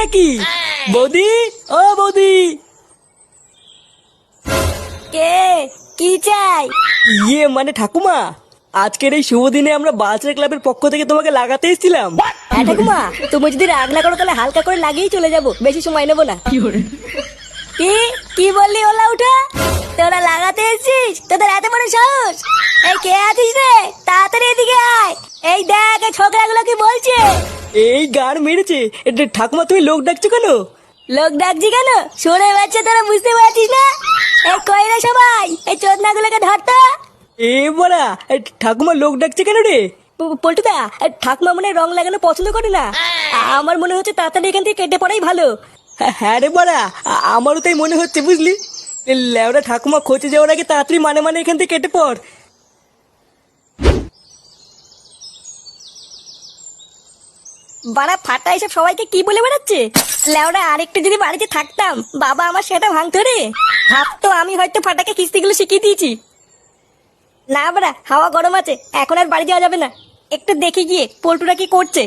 নাকি? বৌদি, ও বৌদি। কে? কি চাই? মানে ঠাকুমা, আজকের এই শুভ দিনে আমরা বালচার ক্লাবের পক্ষ থেকে তোমাকে লাগাতে এসেছিলাম। হ্যাঁ ঠাকুমা, তুমি যদি রাগ না করো তাহলে হালকা করে লাগিয়েই চলে যাবো, বেশি সময় নেবো না। কি কি বললি ওলা উঠা? তোরা লাগাতে এসেছিস? তোদের এত বড় সাহস? এই কে আছিস রে? তাড়াতাড়ি এদিকে আয়। এই দেখ এই ছোকরাগুলো কি বলছে। এই গান মেরেছে। ঠাকুমা তুমি লোক ডাকছো কেন? লোক ডাকছি কেন? শুনে বাচ্চা তোরা বুঝতে পারছিস না? এই কই রে সবাই, এই চোদনাগুলোকে ধরতো। বড়া, ঠাকুমা লোক ডাকছে কেন রে? পল্টুদা, ঠাকুমা মনে হয় রং লাগানো পছন্দ করে না। আমার মনে হচ্ছে তাড়াতাড়ি এখান থেকে কেটে পড়াই ভালো। হ্যাঁ রে বড়া, আমারও তাই মনে হচ্ছে বুঝলি। লেওরা ঠাকুমা খোঁজে যাওয়ার আগে তাড়াতাড়ি মানে এখান থেকে কেটে পড়। বাড়া ফাটা এসব সবাইকে কি বলে বেড়াচ্ছে? লেওরা আরেকটু যদি বাড়িতে থাকতাম, বাবা আমার সেটা ভাঙতো রে। ভাবতো আমি হয়তো ফাটাকে কিস্তিগুলো শিখিয়ে দিয়েছি। না বাড়া, হাওয়া গরম আছে, এখন আর বাড়ি যাওয়া যাবে না। একটু দেখে গিয়ে পল্টুরা কি করছে।